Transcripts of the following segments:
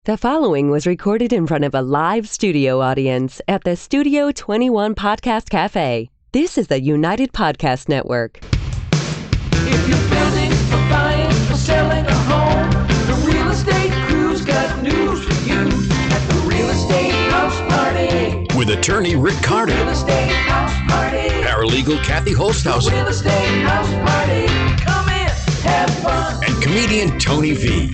The following was recorded in front of a live studio audience at the Studio 21 Podcast Café. This is the United Podcast Network. If you're building or buying or selling a home, the real estate crew's got news for you at the Real Estate House Party. With attorney Rick Carter, Real Estate House Party. paralegal Kathy Holtshouser, Real Estate House Party. Come in, have fun. and comedian Tony V.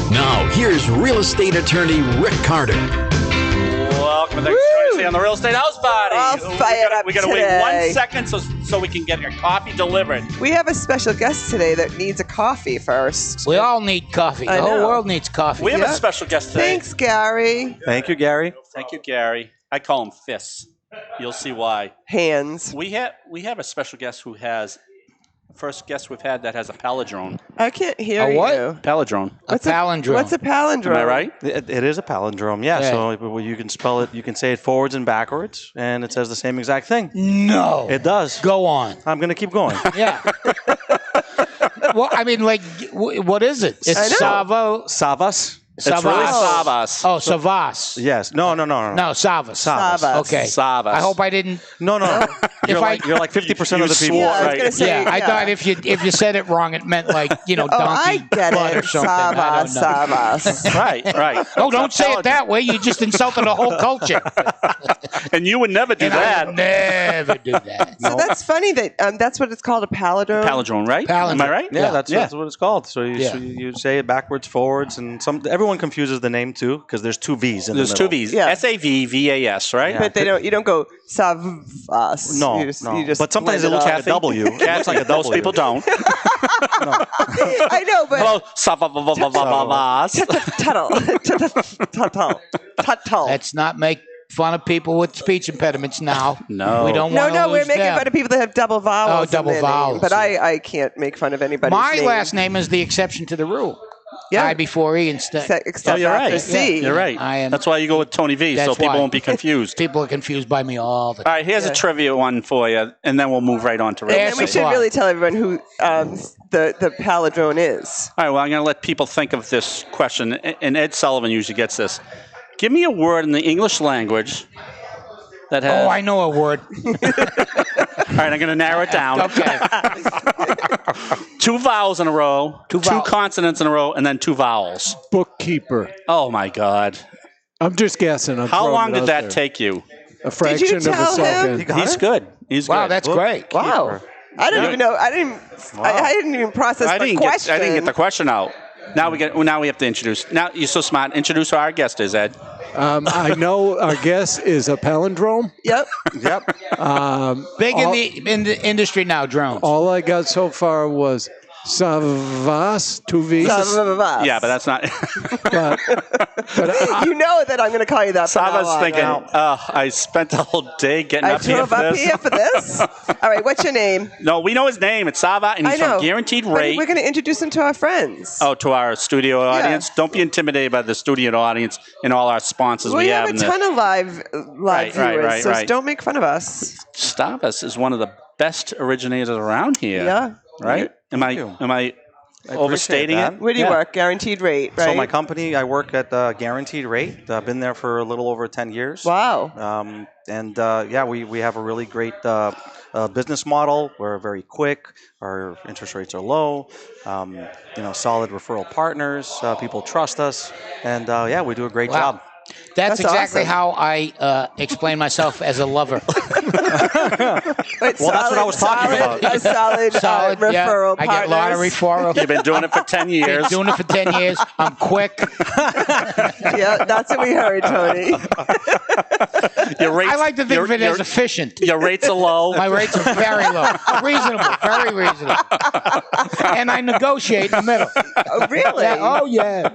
Now, here's real estate attorney Rick Carter. Welcome to the Extraordinaire on the Real Estate House Party. All fired up We got to today. wait 1 second so we can get your coffee delivered. We have a special guest today that needs a coffee first. We all need coffee. I The whole know. world needs coffee. We have Yeah. a special guest today. Thanks, Gary. Thank you, Gary. Thank you, Gary. I call him Fists. You'll see why. Hands. We have a special guest who has first guest we've had that has a palindrome. I can't hear A what? you. Palindrome. A palindrome. What's a palindrome? Am I right? It is a palindrome, yeah. Yeah. So you can spell it, you can say it forwards and backwards, and it says the same exact thing. No. It does. Go on. I'm going to keep going. Yeah. Well, I mean, like, what is it? I It's know. Savo. Savvas. It's really Savvas. Savvas. Oh, Savas. Yes. No. No, Savas. Savvas. Savvas. Okay. Savvas. I hope I didn't. No. You're I- like 50% of the people. Yeah, I was Right. going to say. Yeah, I thought if you said it wrong, it meant like, Oh, donkey I get blood it. or something. I don't know. Savas. Right. Oh, don't say it that way. You just insulted the whole culture. And you would never do And I that. would never do that. So that's funny that that's what it's called, a palindrome. Palindrome, right? Palindrome. Am I right? Yeah, that's what it's called. So Yeah. you say it backwards, forwards, and everyone confuses the name too because there's two V's in There's the two middle. V's. Yeah. SAVVAS, right? Yeah. But you don't go Savas. No, You just but sometimes it blend looks like a off. W. It looks like a W. Most people don't. I know, but Hello, Savvas. Tuttle. Let's not make fun of people with speech impediments now. No. We don't want to No, we're lose making them. fun of people that have double vowels. Oh, in double their vowels, name, but yeah. I can't make fun of anybody. My last name is the exception to the rule. Yeah. I before E instead. Except Oh, you're after right. C. You're right. I am- That's why you go with Tony V, so That's people why. won't be confused. People are confused by me all the All time. right, here's a trivia one for you, and then we'll move right on to real And Yes, we estate. should why? really tell everyone who the palindrome is. All right, well, I'm going to let people think of this question, and Ed Sullivan usually gets this. Give me a word in the English language that has... Oh, I know a word. All right, I'm going to narrow it down. Okay. Two vowels in a row, two vowels. consonants in a row, and then two vowels. Bookkeeper. Oh, my God. I'm just guessing. How long did that take you? A fraction of a tell him? second. He's good. He's Wow, good. that's great. Wow. I didn't even know. I didn't even process I the didn't question. get the question out. Now we have to introduce. Now you're so smart. Introduce who our guest is, Ed. I know our guest is a palindrome. Yep. Big in the industry now, drones. All I got so far was Savvas, two V's. Yeah, but that's not. But You know that I'm going to call you that. from now Sava's on, thinking, right? I spent the whole day getting I up here drove for up this. here for this. All right, what's your name? No, we know his name. It's Sava, and I he's know. from Guaranteed But Rate. we're going to introduce him to our friends. Oh, to our studio audience. Don't be intimidated by the studio audience and all our sponsors we have in a the. ton of live Right, viewers, so right. don't make fun of us. Savvas is one of the best originators around here. Yeah. Right? Am I overstating that. it? Where do you Yeah. work? Guaranteed rate, right? So my company, I work at Guaranteed Rate. I've been there for a little over 10 years. Wow. We have a really great business model. We're very quick. Our interest rates are low. Solid referral partners. People trust us, and we do a great Wow. job. That's exactly awesome. how I explain myself as a lover. But Well, that's what I was talking about. A solid, Solid, yeah. referral I get a lot of partners. referrals. You've been doing it for 10 years. Been doing it for 10 years. I'm quick. Yeah, that's what we heard, Tony. Your rates, I like to think of it as efficient. Your rates are low. My rates are very low. Reasonable. Very reasonable. And I negotiate in the middle. Oh, really? Oh, yeah.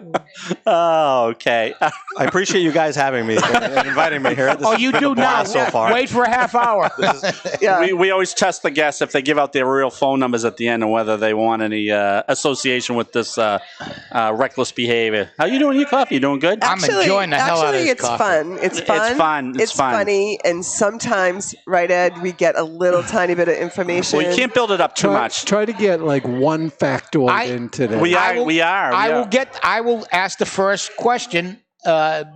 Oh, okay. I appreciate you guys having me and inviting me here. This Oh, has you been do a now. blast so far. Wait for a half hour. Yeah. We always test the guests if they give out their real phone numbers at the end and whether they want any association with this reckless behavior. How you doing your coffee? You doing good? I'm enjoying the hell out of this it's coffee. fun. It's fun. It's fun. fun. It's fun. funny, and sometimes, right, Ed, we get a little tiny bit of information. Well, you can't build it up too much. Try to get like one factoid into this. We are. I will ask the first question,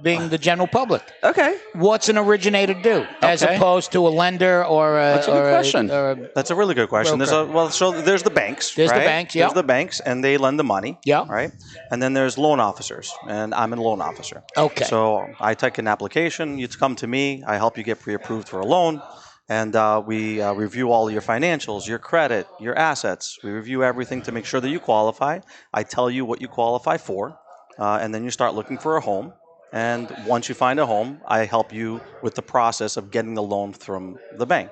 being the general public. Okay. What's an originator do, as opposed to a lender or a? That's a good question. That's a really good question. There's the banks. There's right? the banks. Yeah. There's the banks, and they lend the money. Yeah. Right. And then there's loan officers, and I'm a loan officer. Okay. So I take an application. You come to me. I help you get pre-approved for a loan. And we review all your financials, your credit, your assets. We review everything to make sure that you qualify. I tell you what you qualify for, and then you start looking for a home. And once you find a home, I help you with the process of getting the loan from the bank.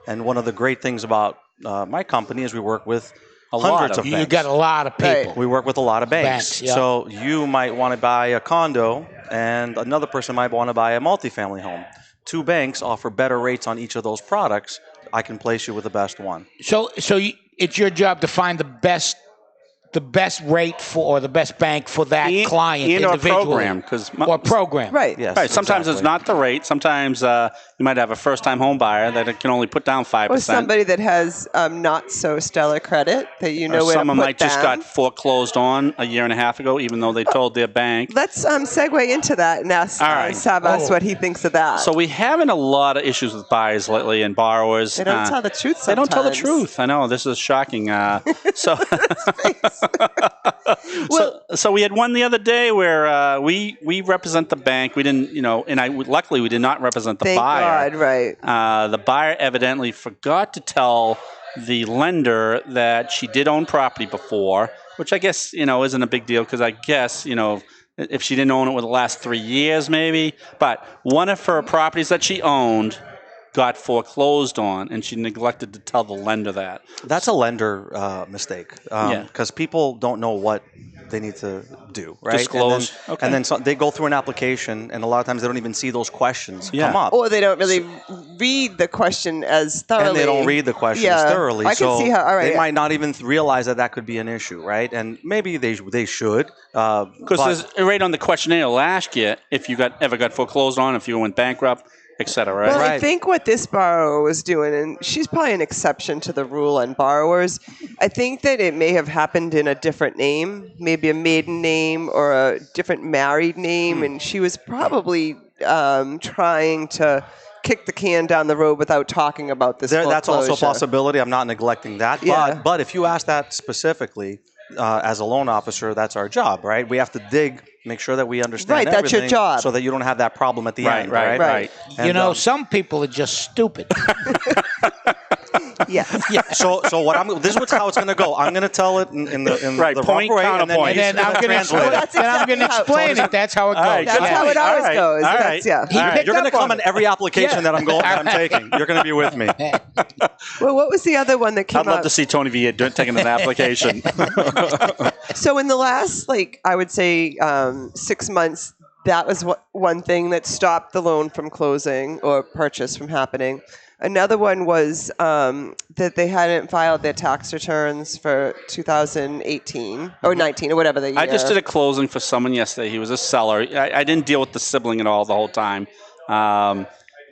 And one of the great things about my company is we work with hundreds of banks. You got a lot of people. We work with a lot of banks. Yeah. So you might want to buy a condo, and another person might want to buy a multifamily home. Two banks offer better rates on each of those products. I can place you with the best one. So it's your job to find the best rate for, or the best bank for that client individually. Program, or program. Right. Yes, right. Sometimes exactly. It's not the rate. Sometimes you might have a first-time home buyer that can only put down 5%. Or somebody that has not so stellar credit that you know or where to someone put might just down. got foreclosed on a year and a half ago, even though they told their bank. Let's segue into that and ask All right. Savvas what he thinks of that. So we're having a lot of issues with buyers lately and borrowers. They don't tell the truth sometimes. They don't tell the truth. I know. This is shocking. So we had one the other day where we represent the bank. We didn't, luckily we did not represent the buyer. Thank God, right. The buyer evidently forgot to tell the lender that she did own property before, which I guess, isn't a big deal because I guess, if she didn't own it within the last 3 years maybe. But one of her properties that she owned got foreclosed on, and she neglected to tell the lender that. That's a lender mistake because people don't know what they need to do, right? Disclose. And then they go through an application, and a lot of times they don't even see those questions come up. Or they don't really read the question as thoroughly. And they don't read the questions thoroughly. I can see how. All right. They might not even realize that could be an issue, right? And maybe they should. Because there's right on the questionnaire, it'll ask you if you ever got foreclosed on, if you went bankrupt, etc. Right? Well, I think what this borrower was doing, and she's probably an exception to the rule on borrowers, I think that it may have happened in a different name, maybe a maiden name or a different married name, and she was probably trying to kick the can down the road without talking about this foreclosure. That's also a possibility. I'm not neglecting that. Yeah. But if you ask that specifically, as a loan officer, that's our job, right? We have to dig, make sure that we understand everything. Right, that's your job. So that you don't have that problem at the end, right? Right. And, some people are just stupid. Yes. So this is how it's going to go. I'm going to tell it in the point, proper way, counterpoint. And then I'm going to explain it. That's how it goes. Right, That's how it always goes. All That's, right. You're going to come on every application that I'm taking. You're going to be with me. Well, what was the other one that came I'd love up? to see Tony V taking an application. So in the last, I would say 6 months, that was one thing that stopped the loan from closing or purchase from happening. Another one was that they hadn't filed their tax returns for 2018 or 19 or whatever the year. I just did a closing for someone yesterday. He was a seller. I didn't deal with the sibling at all the whole time. And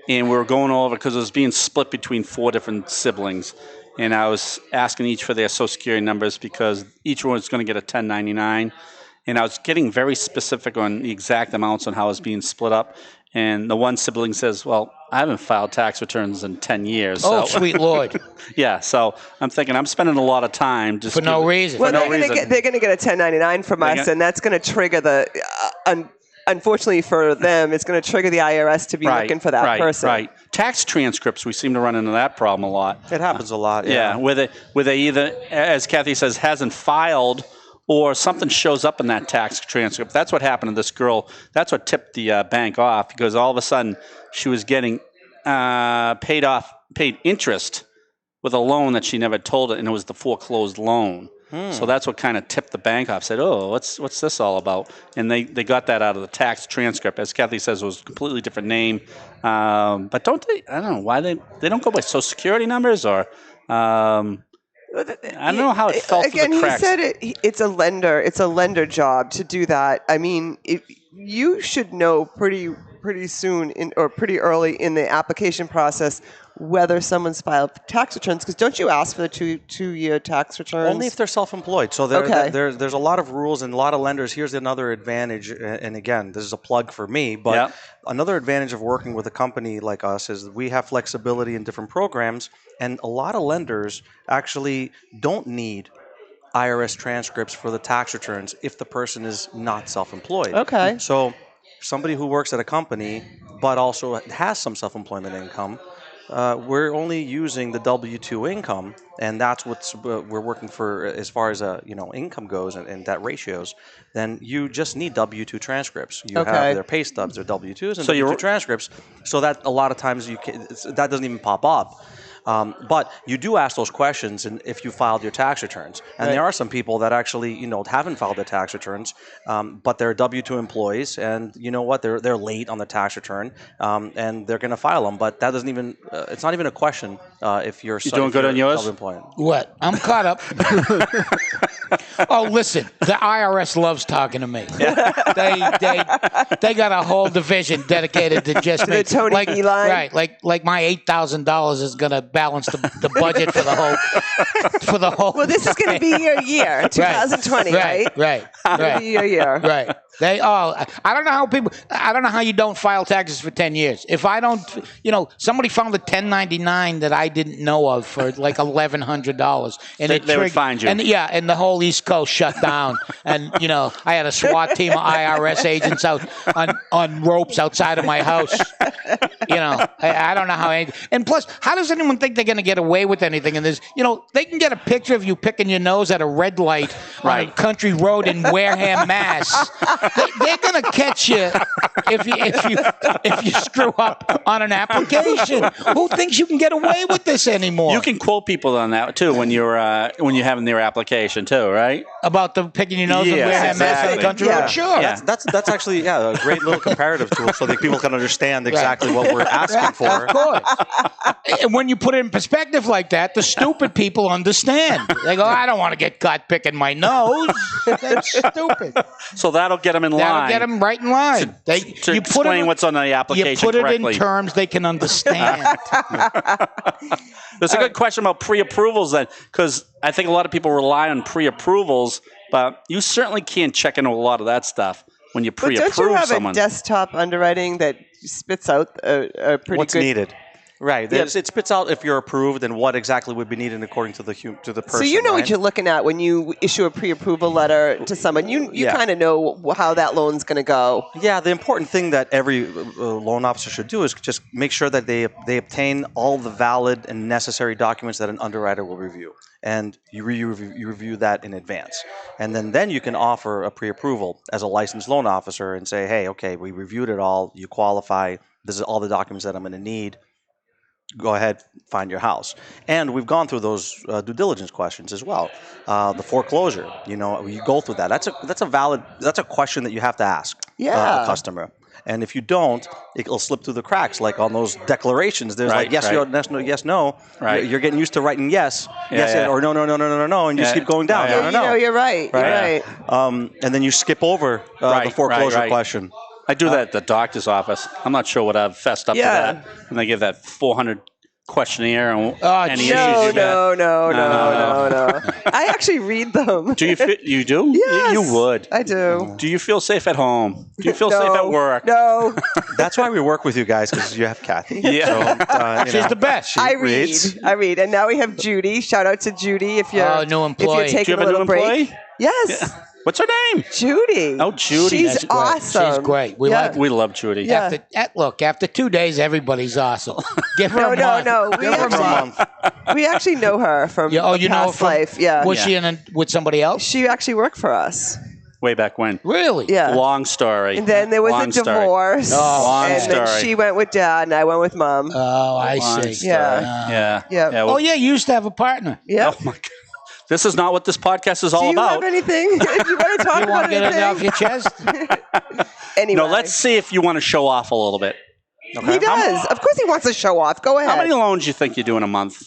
we were going over because it was being split between 4 different siblings. And I was asking each for their Social Security numbers because each one was going to get a 1099. And I was getting very specific on the exact amounts on how it was being split up. And the one sibling says, well, I haven't filed tax returns in 10 years. Oh, sweet Lord. Yeah, so I'm thinking I'm spending a lot of time just for no reason. Well, they're going to get a 1099 from us, and that's going to trigger the unfortunately for them, it's going to trigger the IRS to be looking for that person. Right. Tax transcripts, we seem to run into that problem a lot. It happens a lot. Yeah, where they either, as Kathy says, hasn't filed, or something shows up in that tax transcript. That's what happened to this girl. That's what tipped the bank off, because all of a sudden she was getting paid interest with a loan that she never told it, and it was the foreclosed loan. So that's what kind of tipped the bank off. Said, "Oh, what's this all about?" And they got that out of the tax transcript. As Kathy says, it was a completely different name. But don't they? I don't know why they don't go by Social Security numbers or. I don't know how it fell through the cracks. Again, he said it's a lender. It's a lender job to do that. I mean, you should know pretty pretty soon or pretty early in the application process whether someone's filed tax returns? Because don't you ask for the two-year tax returns? Only if they're self-employed. So there's a lot of rules and a lot of lenders. Here's another advantage, and again, this is a plug for me, but another advantage of working with a company like us is we have flexibility in different programs, and a lot of lenders actually don't need IRS transcripts for the tax returns if the person is not self-employed. Okay. So somebody who works at a company but also has some self-employment income, we're only using the W-2 income, and that's what we're working for as far as income goes and debt ratios. Then you just need W-2 transcripts. You have their pay stubs, their W-2s, and W-2 transcripts. So that a lot of times that doesn't even pop up. But you do ask those questions, and if you filed your tax returns, and there are some people that actually haven't filed their tax returns, but they're W-2 employees, and you know what, they're late on the tax return, and they're going to file them. But that doesn't even it's not even a question if you're doing good on yours. Self-employed. What? I'm caught up. Oh, listen, the IRS loves talking to me. They got a whole division dedicated to just the Tony V line. Right, like my $8,000 is going to balance the budget for the whole. Well, this is going to be your year, 2020, right? Right. It'll be your year. Right. I don't know how you don't file taxes for 10 years. If I don't, somebody found a 1099 that I didn't know of for like $1,100, and they would find you. And the whole East Coast shut down, and I had a SWAT team of IRS agents out on ropes outside of my house. I don't know how. And plus, how does anyone think they're going to get away with anything? And there's, they can get a picture of you picking your nose at a red light on a country road in Wareham, Mass. They're going to catch you if you screw up on an application. Who thinks you can get away with this anymore? You can quote people on that too when you're having their application too, right? About the picking your nose and Wareham, Mass on the country road. Sure. Yeah. That's actually a great little comparative tool so that people can understand exactly what we're asking for. Of course. And when you put it in perspective like that, the stupid people understand. They go, I don't want to get caught picking my nose. That's stupid. So that'll get them in line. That'll get them right in line. To explain what's on the application correctly. You put correctly. it in terms they can understand. There's a good question about pre-approvals then, because I think a lot of people rely on pre-approvals, but you certainly can't check into a lot of that stuff when you pre-approve someone. But don't you have someone. a desktop underwriting that spits out a pretty What's good... needed? Right. It spits out if you're approved and what exactly would be needed according to the person. So you know what you're looking at when you issue a pre-approval letter to someone. You kind of know how that loan's going to go. Yeah. The important thing that every loan officer should do is just make sure that they obtain all the valid and necessary documents that an underwriter will review. And you review that in advance. And then you can offer a pre-approval as a licensed loan officer and say, hey, okay, we reviewed it all. You qualify. This is all the documents that I'm going to need. Go ahead, find your house. And we've gone through those due diligence questions as well. The foreclosure, you go through that. That's a question that you have to ask a customer. And if you don't, it'll slip through the cracks. Like on those declarations, there's yes, no. Right. You're getting used to writing yes, or no, and you just keep going down. No. You're right. You're right. And then you skip over the foreclosure question. I do that at the doctor's office. I'm not sure what I've fessed up to that. And they give that 400 questionnaire. And any issues No. I actually read them. Do you do? Yes, you would. I do. Do you feel safe at home? Do you feel safe at work? No. That's why we work with you guys, because you have Kathy. Yeah. So, she's the best. I read. And now we have Judy. Shout out to Judy if you're new employee. If you're taking Do you have a new break. employee? Yes. Yeah. What's her name? Judy. Oh, Judy. She's That's great. awesome. She's great. We love Judy. Yeah. After 2 days, everybody's awesome. Give her a month. No. We actually know her from you know her past from, life. Yeah. Was she with somebody else? She actually worked for us. Way back when. Really? Yeah. Long story. And then there was a divorce. Long and story. then she went with Dad, and I went with Mom. Oh, I Long see. story. Yeah. Oh, yeah, you used to have a partner. Yeah. Oh, my God. This is not what this podcast is all Do you about. have anything? If you want to talk You want about to get it off anything? your chest? Anyway. No, let's see if you want to show off a little bit. Okay. He does. Of course he wants to show off. Go ahead. How many loans do you think you do in a month?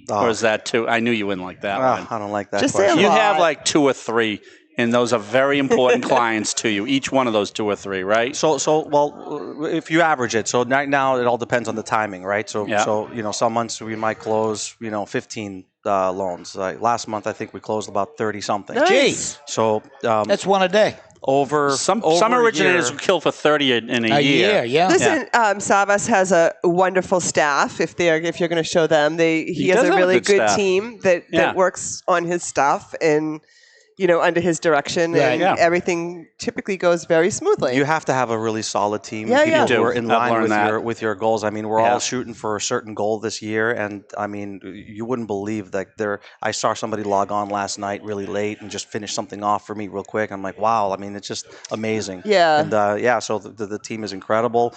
Oh. Or is that two? I knew you wouldn't like that one. I don't like that Just say question. a You lot. have like 2 or 3 And those are very important clients to you, each one of those 2 or 3, right? Well, if you average it, so right now it all depends on the timing, right? So some months we might close 15 loans. Like last month, I think we closed about 30 something. Nice. So That's one a day. Some originators will kill for 30 in a year. Yeah. Listen, Savvas has a wonderful staff. If you're going to show them, he has does a have a really good good staff. team that works on his stuff and under his direction, and everything typically goes very smoothly. you have to have a really solid team. Yeah, people yeah. who are in I've line learned that. with your goals. I mean, we're all shooting for a certain goal this year, and I mean, you wouldn't believe that I saw somebody log on last night really late and just finish something off for me real quick. I'm like, wow. I mean, it's just amazing. Yeah. And so the team is incredible.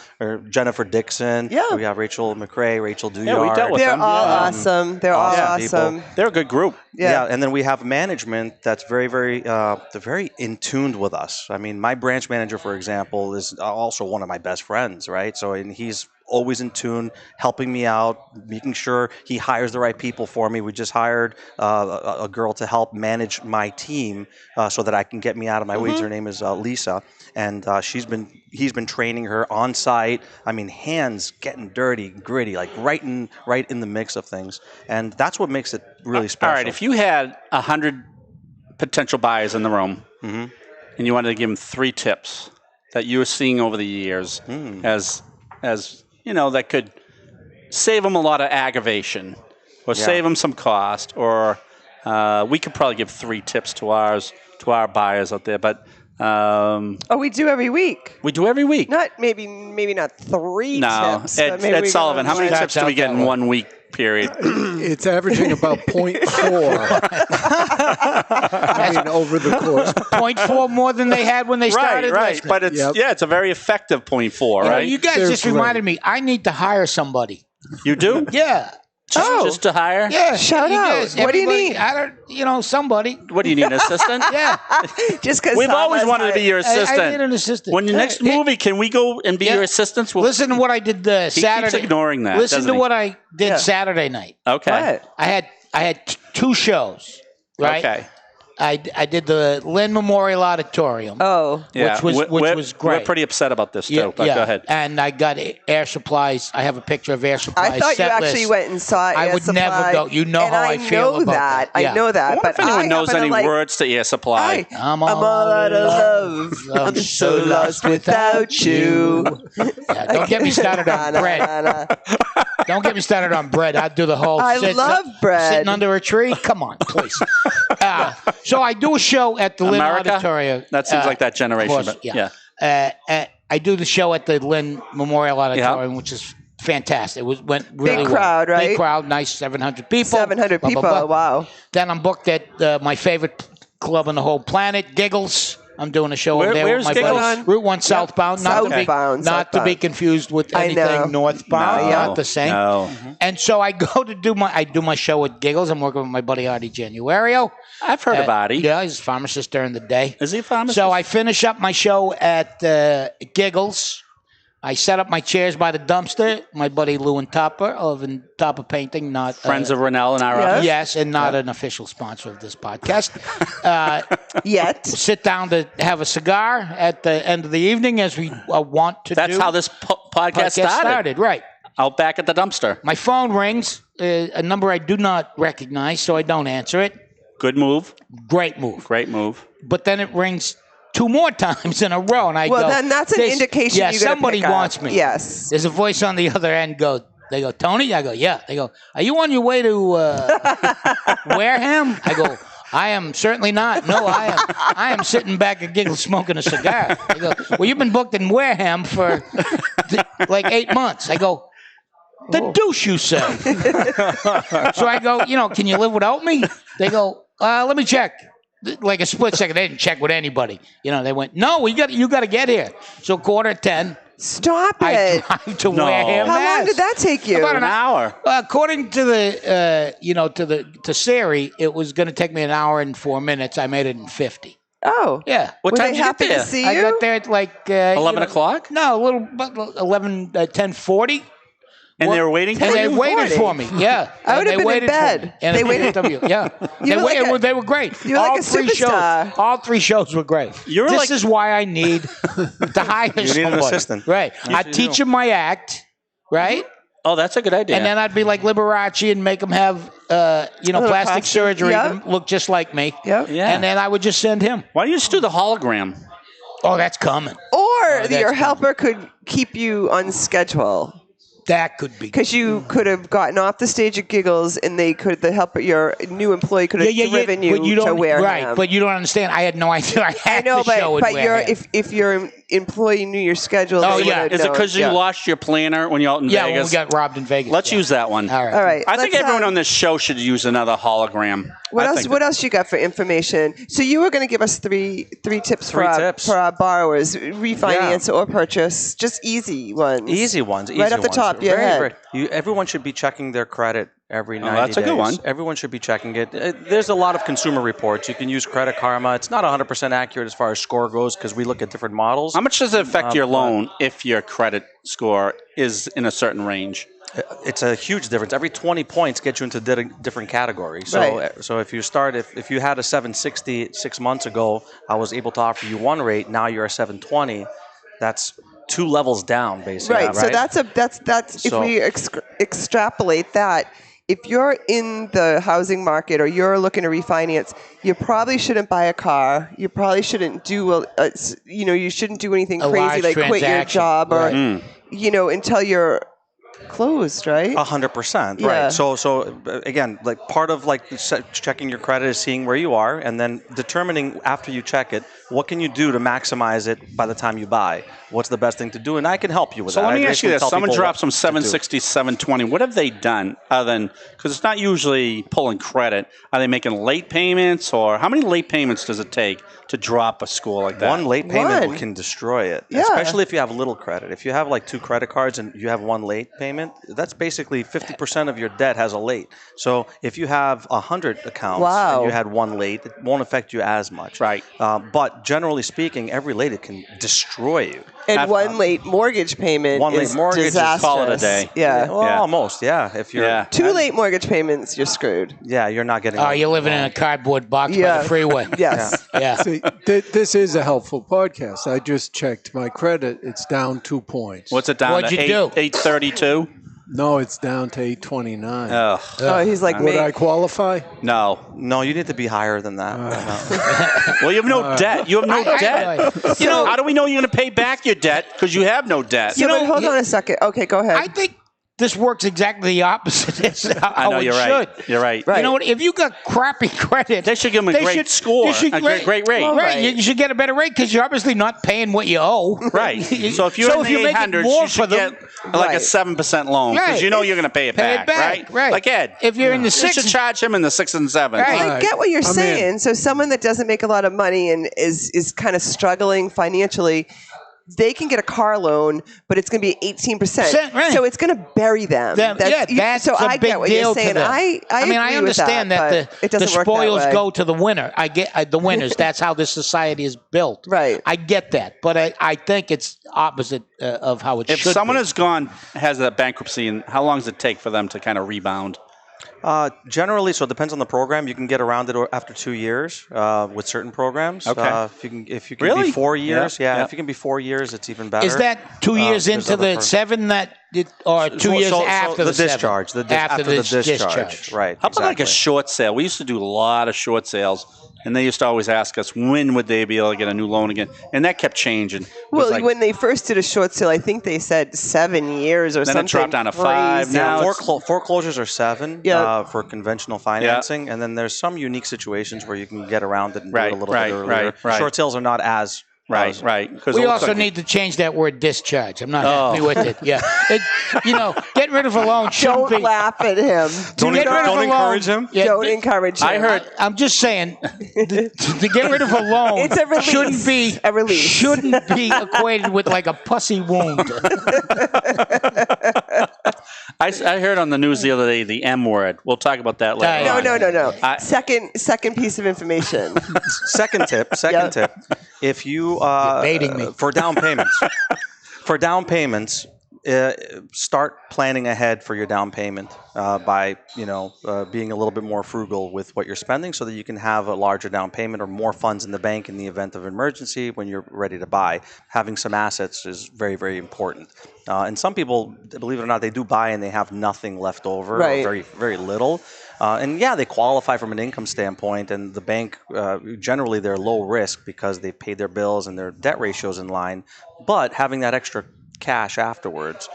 Jennifer Dixon. Yeah. We have Rachel McRae, Rachel Duyard. Yeah, we dealt with They're them. all awesome. They're all awesome. people. They're a good group. Yeah. And then we have management that's very, very, they're very in tuned with us. I mean, my branch manager, for example, is also one of my best friends, right? So, and he's always in tune, helping me out, making sure he hires the right people for me. We just hired a girl to help manage my team so that I can get me out of my weeds. Her name is Lisa, and he's been training her on site. I mean, hands getting dirty, gritty, like right in the mix of things, and that's what makes it really special. All right, if you had 100 potential buyers in the room, and you wanted to give them 3 tips that you were seeing over the years, as that could save them a lot of aggravation, or save them some cost, or we could probably give 3 tips to our buyers out there, but. We do every week. We do every week. Not maybe not 3 No, tips. but maybe Ed we Sullivan, how many can- tips do we get in 1 week period? It's averaging about 0.4. I mean, over the course. 0.4 more than they had when they started. Right. listening. But it's a very effective 0.4, You know, right? you guys They're just great. reminded me. I need to hire somebody. You do? Yeah. Just to hire? Yeah. Shout you out. guys, What do you everybody- need? I don't. Somebody. What do you need, an assistant? Yeah. Just because We've always wanted to be your assistant. I need an assistant. When the next movie, can we go and be your assistants? We'll, Listen to what I did Saturday. keeps ignoring that, Listen doesn't to he? what I did Saturday night. Okay. What? I had 2 shows. Right. Okay. I did the Lynn Memorial Auditorium. Oh. Yeah. Which was great. We're pretty upset about this, too. But go ahead. And I got Air Supplies. I have a picture of Air Supplies. I thought you set actually list. went and saw I Air would Supply, never go. You know and how I feel know about that. that. Yeah. I know that. I wonder But if anyone knows happen to any words to Air Supply. I'm all out of love. I'm so lost without you. Yeah, don't get me started on bread. Don't get me started on bread. I'd do the whole I love bread. Sitting under a tree. Come on, please. So I do a show at the Lynn America? Auditorium. That seems like that generation. Of course, but, yeah. I do the show at the Lynn Memorial Auditorium, which is fantastic. It went really Big crowd, well. right? Big crowd, nice 700 people. 700 blah, people. blah, blah. Wow. Then I'm booked at my favorite club on the whole planet, Giggles. I'm doing a show over there where's with my Giggles? buddies. Route 1 southbound. Not Southbound, to be confused with I know. anything northbound. No, Not the same. no. And so I go to do my show at Giggles. I'm working with my buddy Artie Januario. I've heard of Artie. Yeah, he's a pharmacist during the day. Is he a pharmacist? So I finish up my show at Giggles. I set up my chairs by the dumpster. My buddy Lou and Topper of Topper Painting, not Friends of Rennell and our Yeah. office. yes, and not an official sponsor of this podcast. Yet. Sit down to have a cigar at the end of the evening, as we want to do. That's how this podcast started. Right. Out back at the dumpster. My phone rings, a number I do not recognize, so I don't answer it. Good move. Great move. Great move. But then it rings 2 more times in a row, and I go, Well, then that's an indication yeah, you gotta somebody pick up. wants me. Yes. There's a voice on the other end. They go, Tony? I go, yeah. They go, are you on your way to Wareham? I go, I am certainly not. No, I am sitting back at Giggles smoking a cigar. They go, well, you've been booked in Wareham for like 8 months. I go, the douche you say. So I go, can you live without me? They go, let me check. Like a split second, they didn't check with anybody. They went, no, you got to get here. So 9:45. Stop I it. drive to No. Wareham. How long Mass. did that take you? About An hour. According to the to Siri, it was going to take me an hour and 4 minutes. I made it in 50. Oh. Yeah. What Were time they did you get happy there? to see I you? got there at like 11 o'clock? No, a little, but 10:40. And they were waiting for And they you? waited for me. Yeah. I would And have they been in waited for bed. me. And They they waited- waited. Yeah. You were like a- They were great. you were like all a three superstar. shows. All 3 shows were great. You were this like- is why I need to hire need an somebody. assistant. Right. You I'd teach them my act. Right. Oh, that's a good idea. And then I'd be like Liberace and make them have, plastic plastic, surgery yeah. to look just like me. Yep. Yeah. And then I would just send him. Why don't you just do the hologram? Oh, that's coming. Or that's your fine. helper could keep you on schedule. That could be. Because you could have gotten off the stage at Giggles, and the helper, your new employee, could have driven but you you to don't, wear right, him. but you don't understand. I had no idea I I had know, to show and but wear him. if your employee knew your schedule, Oh, they yeah. would have Is it known. because you Yeah. lost your planner when you're out in Yeah, when Vegas? we got robbed in Vegas. Let's yeah. use that one. All right. All right. I think let's, everyone on this show should use another hologram. What I else? think What else you got for information? So you were going to give us three tips for our borrowers: refinance or purchase. Just easy ones. Easy ones. Right off the top of your head. Everyone should be checking their credit every 90 that's a days. good one. Everyone should be checking it. There's a lot of consumer reports. You can use Credit Karma. It's not 100% accurate as far as score goes because we look at different models. How much does it affect your loan if your credit score is in a certain range? It's a huge difference. Every 20 points gets you into different categories. So, Right. so if you start, if you had a 760 6 months ago, I was able to offer you one rate. Now you're a 720. That's 2 levels down, basically. Right. So that's if So- we extrapolate that. If you're in the housing market or you're looking to refinance, you probably shouldn't buy a car. You probably shouldn't do you shouldn't do anything A crazy large like quit your transaction. job or Right. until you're closed, right? 100%, Yeah. right? So again, like part of like checking your credit is seeing where you are, and then determining after you check it, what can you do to maximize it by the time you buy? What's the best thing to do? And I can help you with So that. let me I ask you basically this. tell Someone people drops from what to do. 760 to 720. What have they done other than, because it's not usually pulling credit. Are they making late payments, or how many late payments does it take to drop a score like that? One late payment One. can destroy it, Yeah. especially if you have little credit. If you have like 2 credit cards and you have one late payment, that's basically 50% of your debt has a late. So if you have 100 accounts Wow. and you had one late, it won't affect you as much. Right. But generally speaking, every late it can destroy you. And one late mortgage payment One late is mortgage is disastrous. call it a day. Yeah. Well, Yeah. almost, yeah. If you're, Yeah. 2 late mortgage payments, you're screwed. yeah, you're not getting. Oh, you're living in a cardboard box by Yeah. the freeway. Yes. Yeah. See, this is a helpful podcast. I just checked my credit. It's down 2 points. What's it down What'd to? you do? 832? No, it's down to 829. Ugh. Oh, he's like Would me. I qualify? No. No, you need to be higher than that. Well, you have no debt. You have no debt. You know, How do we know you're going to pay back your debt? Because you have no debt. Yeah, but hold on a second. Okay, go ahead. I think this works exactly the opposite. As how I know it you're right. should. You're right. Right. You know what? If you got crappy credit, They should give them a great score, a great rate. Well, Right. Right. You should get a better rate because you're obviously not paying what you owe. Right. So if you're in the make it 800s, more you for should them, get like a 7% loan because Right. you know you're going to pay it pay back, it back. right? Like Ed. If you're in the You six, should charge him in the 6 and 7. Right. I get what you're I'm in. saying. So someone that doesn't make a lot of money and is kind of struggling financially, they can get a car loan, but it's going to be 18%. Right. So it's going to bury them. that's so a I big get what deal you're saying. to them. I mean, I agree understand with that, but it the doesn't work that spoils way. go to the winner. I get the winners. That's how this society is built. Right. I get that, but I think it's opposite of how it If should someone be. has a bankruptcy, and how long does it take for them to kind of rebound? Generally, so it depends on the program. You can get around it after 2 years with certain programs. Okay. If you can Really? be 4 years, Yeah. if you can be 4 years, it's even better. Is that 2 years there's into other the 7 or 2 years after the the 7? discharge? After the discharge, right? How about like a exactly. short sale? We used to do a lot of short sales, and they used to always ask us when would they be able to get a new loan again, and that kept changing. It was Well, like- when they first did a short sale, I think they said 7 years or Then it something. dropped down to 5. crazy. Now it's- Foreclosures are 7 Yeah. for conventional financing, and then there's some unique situations where you can get around it and do Right, it a little right, bit earlier. right. Short sales are not as right. 'Cause We it looks also like- need to change that word discharge. I'm not happy with it. Yeah. Get rid of a loan shouldn't Don't be. laugh at him. Don't get rid of don't a encourage loan. him. Yeah, Don't encourage him. I heard I'm just saying, to get rid of a loan It's a release. shouldn't be equated with like a pussy wound. I heard on the news the other day the M word. We'll talk about that later. No, on. No. I- Second piece of information. Second tip. If you baiting me. for down payments, start planning ahead for your down payment by being a little bit more frugal with what you're spending, so that you can have a larger down payment or more funds in the bank in the event of emergency when you're ready to buy. Having some assets is very, very important. And some people, believe it or not, they do buy and they have nothing left over, Right. or very, very little. And yeah, they qualify from an income standpoint, and the bank, generally they're low risk because they've paid their bills and their debt ratio's in line. But having that extra cash afterwards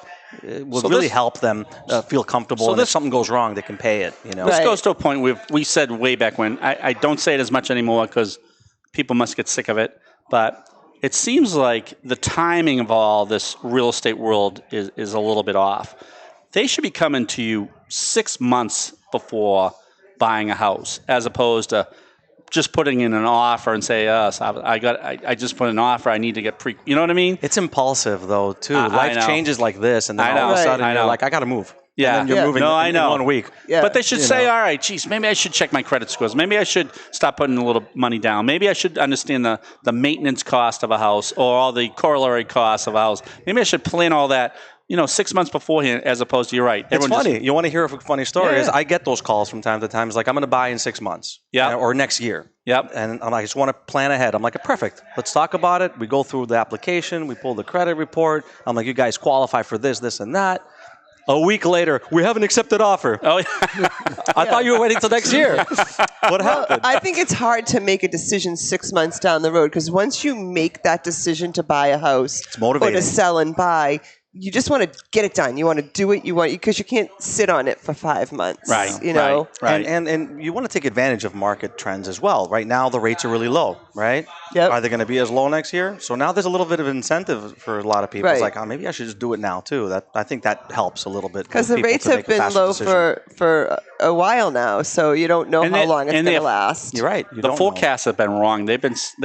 will really help them feel comfortable. And if something goes wrong, they can pay it. This goes to a point we said way back when. I don't say it as much anymore because people must get sick of it. But it seems like the timing of all this real estate world is a little bit off. They should be coming to you 6 months before buying a house, as opposed to just putting in an offer and say, I just put an offer. I need to get you know what I mean? It's impulsive though too. Life changes like this, and then all of a sudden you're like, I got to move. Yeah, and then you're moving in 1 week. Yeah. But they should say, all right, geez, maybe I should check my credit scores. Maybe I should stop putting a little money down. Maybe I should understand the maintenance cost of a house or all the corollary costs of a house. Maybe I should plan all that, 6 months beforehand, as opposed to, you're right. It's funny. You want to hear a funny story? Yeah. Is I get those calls from time to time. It's like, I'm going to buy in 6 months. Yeah. Or next year. Yep. And I'm like, I just want to plan ahead. I'm like, perfect. Let's talk about it. We go through the application. We pull the credit report. I'm like, you guys qualify for this, this, and that. A week later, we have an accepted offer. Oh, yeah. I thought you were waiting till next year. What happened? I think it's hard to make a decision 6 months down the road, because once you make that decision to buy a house It's motivating. or to sell and buy, you just want to get it done. You want to do it. Because you can't sit on it for 5 months. Right. Right. And you want to take advantage of market trends as well. Right now, the rates are really low, right? Yep. Are they going to be as low next year? So now there's a little bit of incentive for a lot of people. It's Right. like, maybe I should just do it now too. I think that helps a little bit. Because with the people rates to have make a been faster low decision. for a while now, so you don't know how long it's going to last. You're right. You The don't forecasts have been wrong. They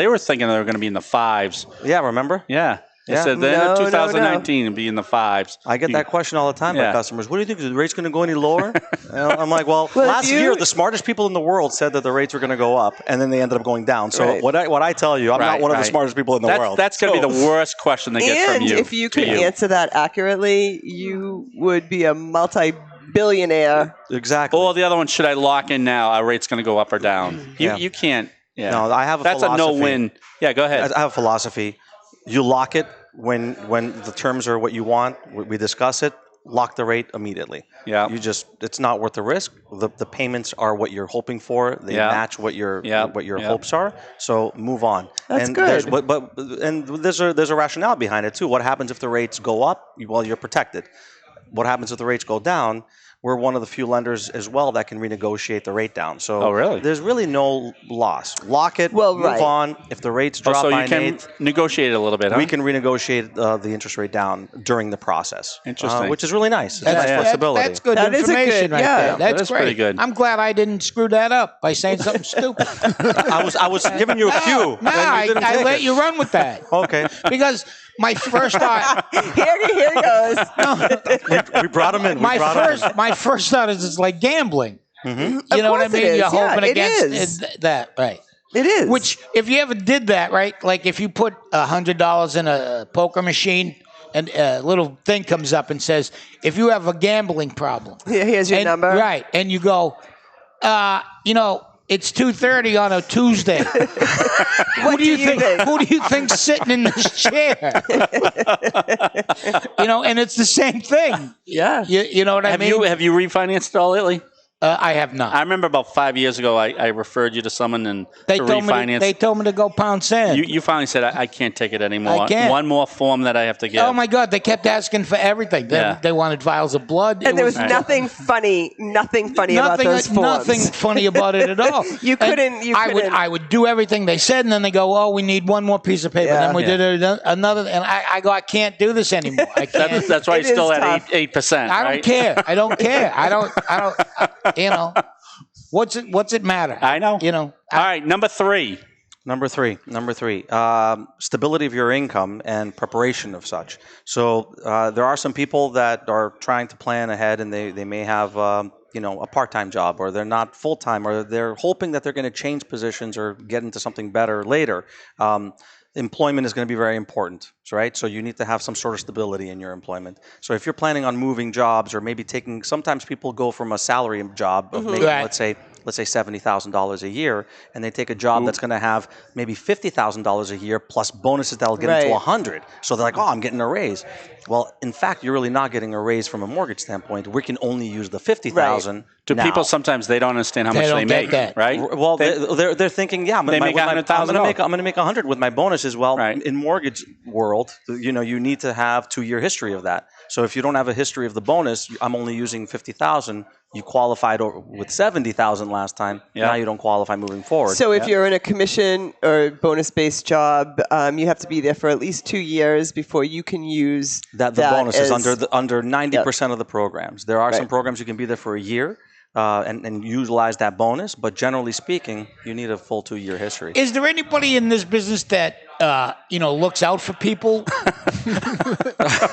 were thinking they were going to be in the fives. know. Yeah, remember? Yeah. They Yeah. said the end of No, 2019 would be in the fives. I get that question all the time by Yeah. customers. What do you think? Is the rates going to go any lower? I'm like, well, Well, last if you- year the smartest people in the world said that the rates were going to go up, and then they ended up going down. So Right. what I tell you, I'm not Right, one of the right. smartest people in the world. That's going to be the worst question they get from And you. if you to could answer that accurately, you would be a multi-billionaire. Exactly. Or the other one, should I lock in now? Our rate's going to go up or down. Yeah. You can't. Yeah. No, I have a That's philosophy. a no-win. Yeah, go ahead. I have a philosophy. You lock it when the terms are what you want. We discuss it. Lock the rate immediately. Yeah. It's not worth the risk. The payments are what you're hoping for. They Yeah. match what your Yeah. Yeah. hopes are. So move on. That's and good. There's a rationale behind it too. What happens if the rates go up? Well, you're protected. What happens if the rates go down? We're one of the few lenders as well that can renegotiate the rate down. So Oh, really? there's really no loss. Lock it, Well, move right. on. If the rates drop So by you an can eighth, negotiate it a little bit, huh? we can renegotiate the interest rate down during the process. Interesting. Which is really nice. It's nice flexibility. That's good That is a information good- right yeah. there. That's That is great. pretty good. I'm glad I didn't screw that up by saying something stupid. I was giving you a cue. No, and you didn't I take let it. you run with that. Okay. Because my first thought, Here goes. We brought him in. my first thought is it's like gambling. Mm-hmm. You know what I course it mean? is. You're Yeah, hoping it against is. that, right? It is. Which, if you ever did that, right? Like if you put $100 in a poker machine, and a little thing comes up and says, if you have a gambling problem, Here's your and- number. right? And you go, it's 2:30 on a Tuesday. Who do you think? Who do you think's sitting in this chair? And it's the same thing. Yeah. You know what I mean? Have you refinanced it all lately? I have not. I remember about 5 years ago, I referred you to someone and They to told refinance. me. They told me to go pound sand. You finally said, I can't take it anymore. I can't. One more form that I have to give. Oh my God! They kept asking for everything. They wanted vials of blood. And there was Right. nothing funny about those forms. Nothing funny about it at all. You And couldn't- I would do everything they said, and then they go, "Oh, we need one more piece of paper." Yeah. Then we did another, and I go, "I can't do this anymore. I can't. That's why It it's still is at tough. 8%. I right? don't care. I don't care. I don't. What's it matter? I know. All right, number three. Number three. Stability of your income and preparation of such. So there are some people that are trying to plan ahead, and they may have a part-time job, or they're not full-time, or they're hoping that they're going to change positions or get into something better later. employment is going to be very important, right? So you need to have some sort of stability in your employment. So if you're planning on moving jobs or maybe sometimes people go from a salary job of making, Right. let's say $70,000 a year, and they take a job that's going to have maybe $50,000 a year plus bonuses that'll get them to Right. 100. So they're like, oh, I'm getting a raise. Well, in fact, you're really not getting a raise from a mortgage standpoint. We can only use the $50,000. Do now. people sometimes they don't understand how much don't they get make, that. right? Well, they're thinking, yeah, They make $100,000. I'm going to make 100 with my bonuses. Well, Right. in mortgage world, you need to have 2-year history of that. So if you don't have a history of the bonus, I'm only using 50,000. You qualified with 70,000 last time. Yeah. Now you don't qualify moving forward. So if you're in a commission or bonus-based job, you have to be there for at least 2 years before you can use the bonuses as, under 90% of the programs. There are some programs you can be there for a year. And utilize that bonus, but generally speaking, you need a full 2-year history. Is there anybody in this business that looks out for people?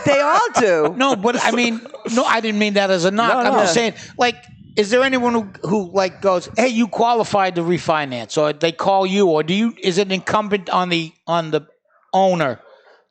They all do. No, but I mean, no, I didn't mean that as a knock. I'm just saying, like, is there anyone who like goes, hey, you qualified to refinance, or they call you, or is it incumbent on the owner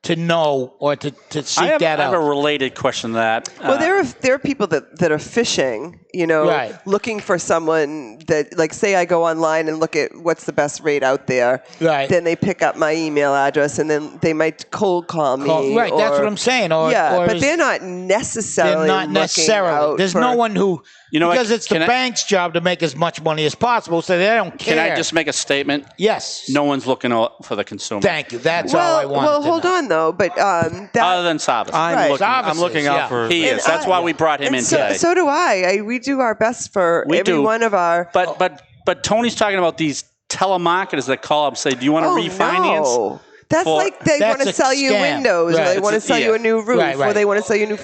to know or to seek that I out? have a related question to that. Well, there are people that are fishing, Right. looking for someone that, like, say I go online and look at what's the best rate out there. Right. Then they pick up my email address and then they might cold call me. Right, that's or- what I'm saying. Or but they're not necessarily. They're not necessarily. looking out There's for- no one who, You know what, because it's the can I- bank's job to make as much money as possible, so they don't care. Can I just make a statement? Yes. No one's looking out for the consumer. Thank you. That's all I Well, wanted to hold know. on though, but that. Other than Savvas. Right. I'm looking out for. He is. That's why we brought him and in so, today. so do I. We do our best for We every do. one of our. But Tony's talking about these telemarketers that call up and say, do you want to refinance? No. That's For- like they That's want to a sell you scam. windows, or Right. they want to sell you a new roof, Right, or right. they want to sell you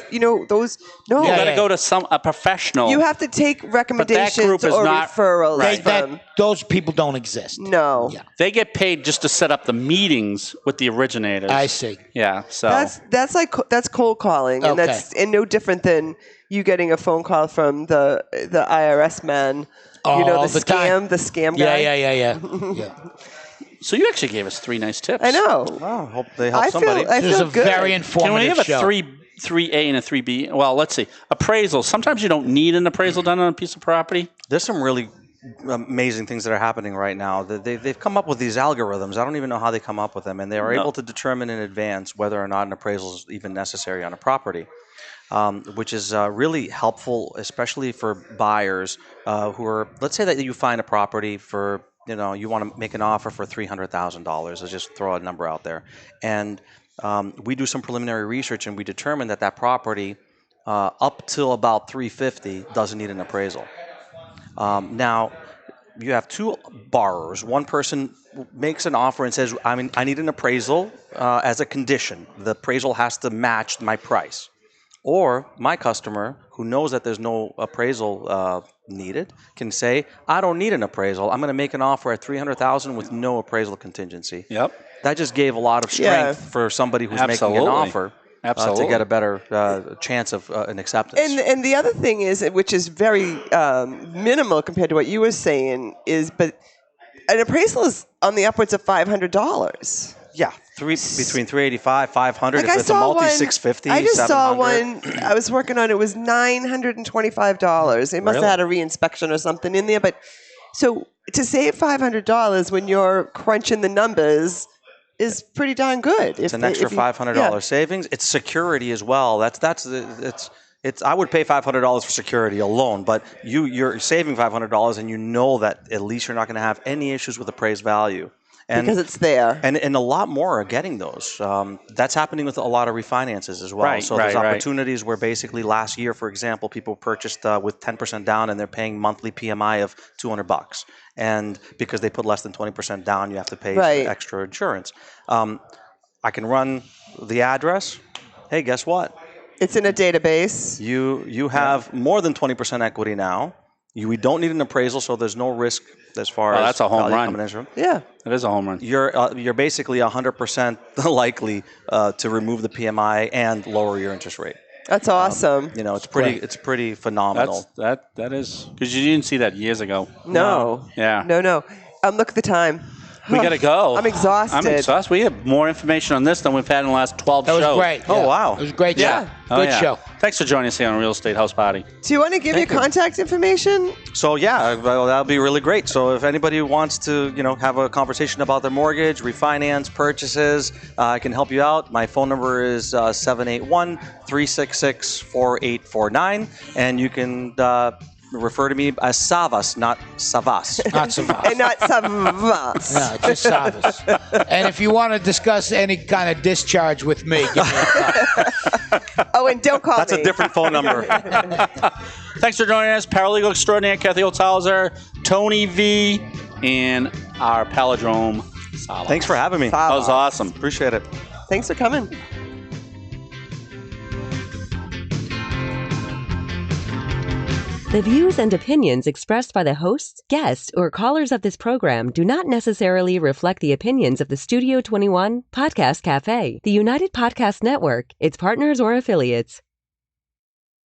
those. No, You Yeah, got to yeah. go to a professional. you have to take recommendations group is or not- referrals Right. from. Those people don't exist. No, Yeah. They get paid just to set up the meetings with the originators. I see. Yeah. So that's cold calling, and Okay. that's no different than you getting a phone call from the IRS man. All the the time. scam guy. Yeah. So you actually gave us 3 nice tips. I know. Oh, hope they help I somebody. feel This is a good. very Can informative we have a show. 3A and a 3B? Well, let's see. Appraisal. Sometimes you don't need an appraisal done on a piece of property. There's some really amazing things that are happening right now. They've come up with these algorithms. I don't even know how they come up with them, and they are able to determine in advance whether or not an appraisal is even necessary on a property, which is really helpful, especially for buyers who are. Let's say that you find a property for. You want to make an offer for $300,000. Let's just throw a number out there, and we do some preliminary research, and we determine that property up till about $350,000 doesn't need an appraisal. Now, you have 2 borrowers. One person makes an offer and says, I need an appraisal as a condition. The appraisal has to match my price. Or my customer, who knows that there's no appraisal needed, can say, I don't need an appraisal. I'm going to make an offer at $300,000 with no appraisal contingency. Yep. That just gave a lot of strength for somebody who's making an offer. To get a better chance of an acceptance. And the other thing is, which is very minimal compared to what you were saying, but an appraisal is on the upwards of $500. Yeah, between 385, 500. Like if it's a multi, 650. I just saw 700. one. I was working on it. Was $925. They must have had a reinspection or something in there. But so to save $500 when you're crunching the numbers is pretty darn good. It's an extra $500 savings. It's security as well. It's. I would pay $500 for security alone, but you're saving $500, and you know that at least you're not going to have any issues with appraised value. Because it's there. And a lot more are getting those. That's happening with a lot of refinances as well. Right, so there's opportunities where basically last year, for example, people purchased with 10% down and they're paying monthly PMI of $200. And because they put less than 20% down, you have to pay extra insurance. I can run the address. Hey, guess what? It's in a database. You have more than 20% equity now. We don't need an appraisal, so there's no risk as far as that's a home run. Yeah, it is a home run. You're basically 100% likely to remove the PMI and lower your interest rate. That's awesome. It's pretty phenomenal. That is because you didn't see that years ago. No. Yeah. No. Look at the time. We got to go. I'm exhausted. I'm exhausted. We have more information on this than we've had in the last 12 That shows. was great. Oh, Yeah. wow. It was a great show. Oh, Good yeah. show. Thanks for joining us here on Real Estate House Party. Do you want to give your contact information? So yeah, well, that'll be really great. So if anybody wants to, have a conversation about their mortgage, refinance, purchases, I can help you out. My phone number is 781-366-4849, and you can refer to me as Savvas, not Savvas. Not Savvas. And not Savvas. No, just Savvas. And if you want to discuss any kind of discharge with me, give me a call. Oh, and don't call That's me. a different phone number. Thanks for joining us. Paralegal Extraordinaire, Kathy Holtshouser, Tony V, and our palindrome, Savvas. Thanks for having me. That was awesome. Appreciate it. Thanks for coming. The views and opinions expressed by the hosts, guests, or callers of this program do not necessarily reflect the opinions of the Studio 21 Podcast Café, the United Podcast Network, its partners, or affiliates.